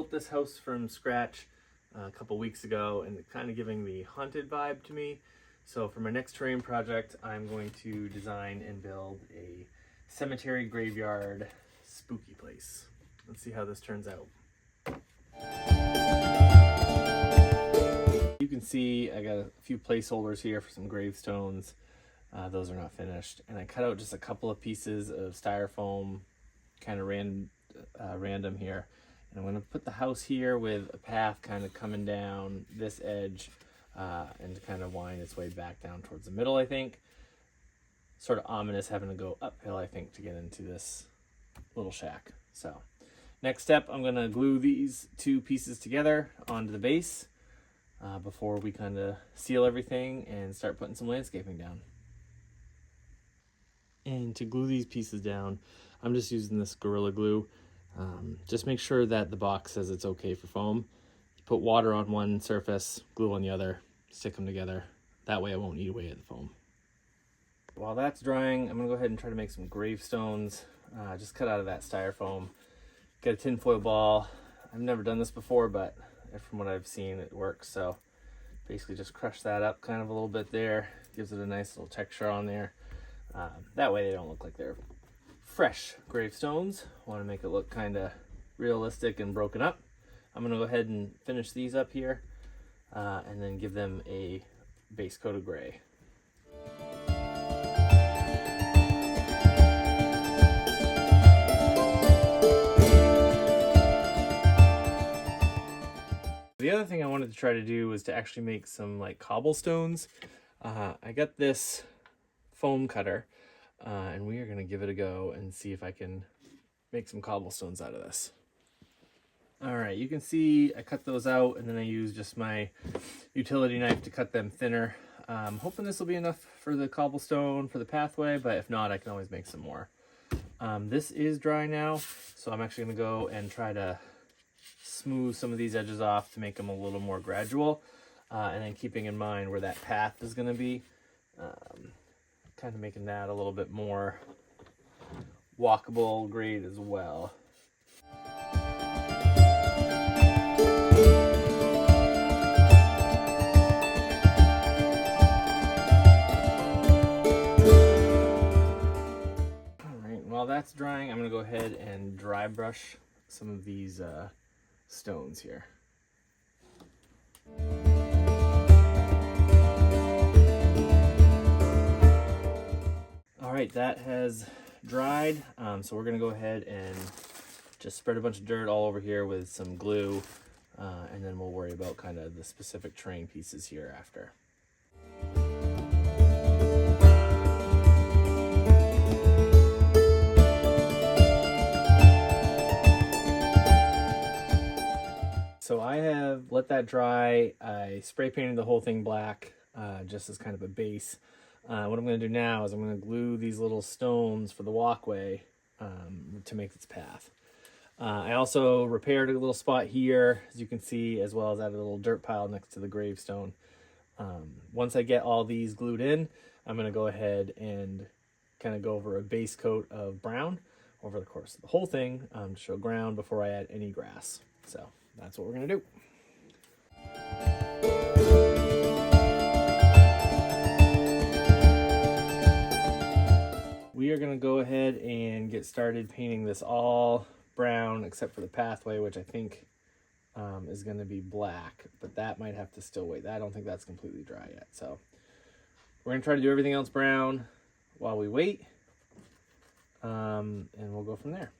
built this house from scratch a couple weeks ago, and it's kind of giving the haunted vibe to me. So for my next terrain project, I'm going to design and build a cemetery graveyard spooky place. Let's see how this turns out. You can see I got a few placeholders here for some gravestones. Those are not finished. And I cut out just a couple of pieces of styrofoam, kind of random here. And I'm going to put the house here with a path kind of coming down this edge and to kind of wind its way back down towards the middle, I think. Sort of ominous having to go uphill, I think, to get into this little shack. So next step, I'm going to glue these two pieces together onto the base before we kind of seal everything and start putting some landscaping down. And to glue these pieces down, I'm just using this Gorilla Glue. Just make sure that the box says it's okay for foam. Put water on one surface, glue on the other, stick them together. That way it won't eat away at the foam. While that's drying, I'm gonna go ahead and try to make some gravestones. Just cut out of that styrofoam. Get a tinfoil ball. I've never done this before, but from what I've seen, it works. So basically just crush that up kind of a little bit there. Gives it a nice little texture on there. That way they don't look like they're fresh gravestones. Want to make it look kind of realistic and broken up. I'm going to go ahead and finish these up here and then give them a base coat of gray. The other thing I wanted to try to do was to actually make some like cobblestones. I got this foam cutter and we are going to give it a go and see if I can make some cobblestones out of this. All right, you can see I cut those out and then I use just my utility knife to cut them thinner. I'm hoping this will be enough for the cobblestone for the pathway, but if not, I can always make some more. This is dry now, so I'm actually going to go and try to smooth some of these edges off to make them a little more gradual, and then keeping in mind where that path is going to be, kind of making that a little bit more walkable grade as well. Alright, while that's drying, I'm going to go ahead and dry brush some of these stones here. All right, that has dried, so we're gonna go ahead and just spread a bunch of dirt all over here with some glue, and then we'll worry about kind of the specific terrain pieces here after. So I have let that dry. I spray painted the whole thing black, just as kind of a base. What I'm going to do now is I'm going to glue these little stones for the walkway to make its path. I also repaired a little spot here, as you can see, as well as added a little dirt pile next to the gravestone. Once I get all these glued in, I'm going to go ahead and kind of go over a base coat of brown over the course of the whole thing to show ground before I add any grass. So that's what we're going to do. We are going to go ahead and get started painting this all brown except for the pathway, which I think is going to be black, but that might have to still wait. I don't think that's completely dry yet. So we're going to try to do everything else brown while we wait, and we'll go from there.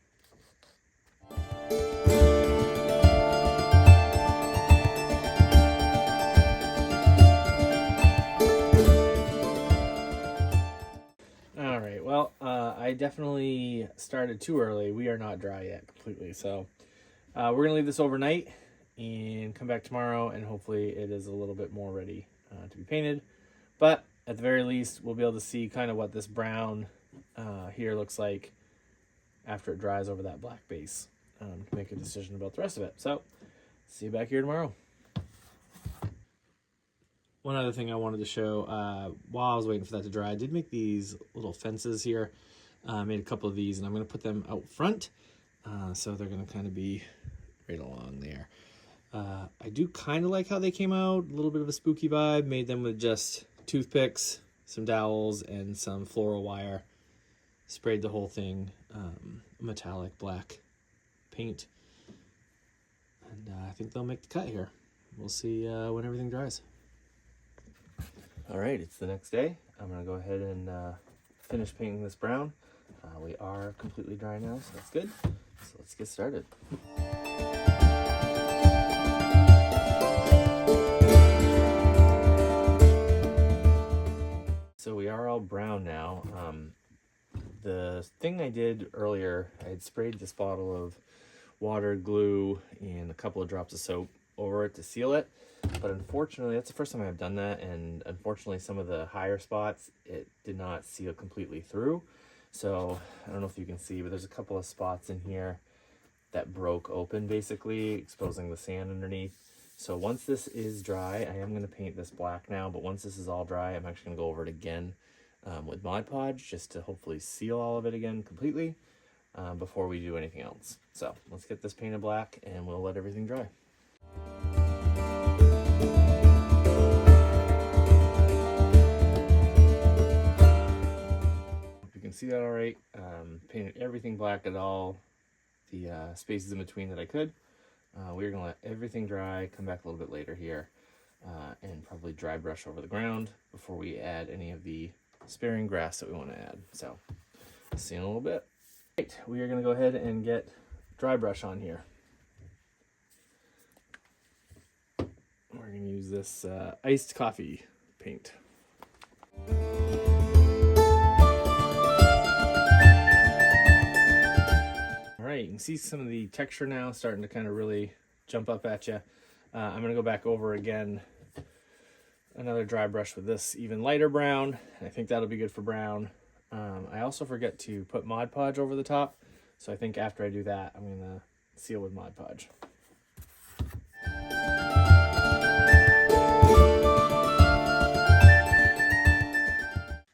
Well, I definitely started too early. We are not dry yet completely. So we're going to leave this overnight and come back tomorrow, and hopefully it is a little bit more ready to be painted. But at the very least, we'll be able to see kind of what this brown here looks like after it dries over that black base to make a decision about the rest of it. So see you back here tomorrow. One other thing I wanted to show while I was waiting for that to dry, I did make these little fences here. Made a couple of these, and I'm going to put them out front. So they're going to kind of be right along there. I do kind of like how they came out, a little bit of a spooky vibe. Made them with just toothpicks, some dowels, and some floral wire. Sprayed the whole thing metallic black paint. And I think they'll make the cut here. We'll see when everything dries. All right, it's the next day. I'm gonna go ahead and finish painting this brown. We are completely dry now, so that's good. So let's get started. So we are all brown now. The thing I did earlier, I had sprayed this bottle of water, glue, and a couple of drops of soap over it to seal it. But unfortunately, that's the first time I've done that. And unfortunately, some of the higher spots, it did not seal completely through. So I don't know if you can see, but there's a couple of spots in here that broke open, basically exposing the sand underneath. So once this is dry, I am going to paint this black now, but once this is all dry, I'm actually going to go over it again with Mod Podge just to hopefully seal all of it again completely before we do anything else. So let's get this painted black and we'll let everything dry. If you can see that all right, painted everything black at all the spaces in between that I could. We're going to let everything dry, come back a little bit later here, and probably dry brush over the ground before we add any of the sparing grass that we want to add. So, see you in a little bit. Right, we are going to go ahead and get dry brush on here. We're going to use this iced coffee paint. Alright, you can see some of the texture now starting to kind of really jump up at you. I'm going to go back over again, another dry brush with this even lighter brown. I think that'll be good for brown. I also forget to put Mod Podge over the top, so I think after I do that, I'm going to seal with Mod Podge.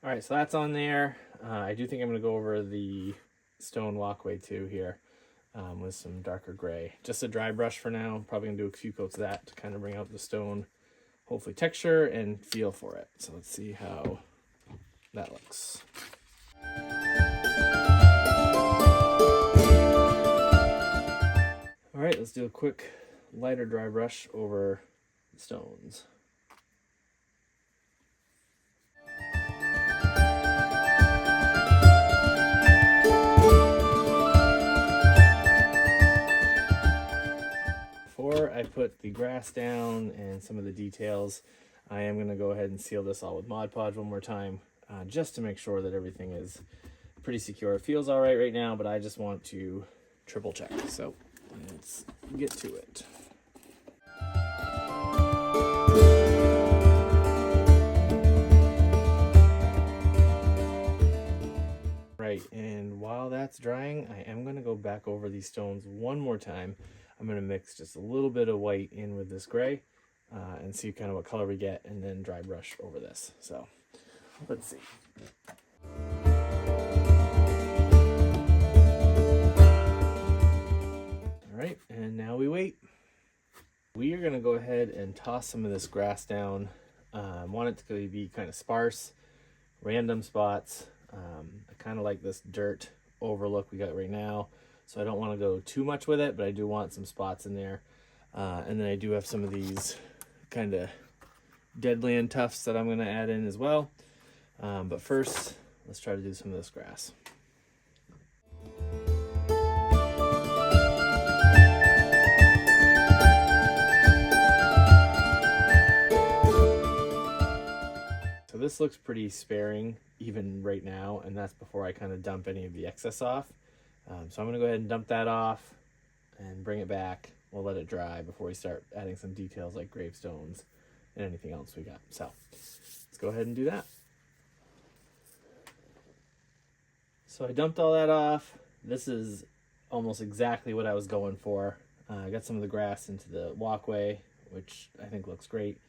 Alright, so that's on there. I do think I'm going to go over the stone walkway too here with some darker gray. Just a dry brush for now. Probably going to do a few coats of that to kind of bring out the stone, hopefully texture and feel for it. So let's see how that looks. Alright, let's do a quick lighter dry brush over the stones. Before I put the grass down and some of the details, I am going to go ahead and seal this all with Mod Podge one more time, just to make sure that everything is pretty secure. It feels all right now, but I just want to triple check. So let's get to it. Right, and while that's drying, I am going to go back over these stones one more time. I'm going to mix just a little bit of white in with this gray and see kind of what color we get, and then dry brush over this. So let's see. All right, and now we wait. We are going to go ahead and toss some of this grass down. I want it to be kind of sparse, random spots. I kind of like this dirt overlook we got right now. So I don't want to go too much with it, but I do want some spots in there. And then I do have some of these kind of deadland tufts that I'm going to add in as well. But first, let's try to do some of this grass. So this looks pretty sparing even right now, and that's before I kind of dump any of the excess off. So I'm going to go ahead and dump that off and bring it back. We'll let it dry before we start adding some details like gravestones and anything else we got. So let's go ahead and do that. So I dumped all that off. This is almost exactly what I was going for. I got some of the grass into the walkway, which I think looks great.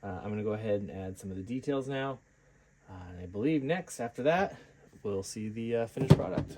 I'm going to go ahead and add some of the details now. And I believe next, after that, we'll see the finished product.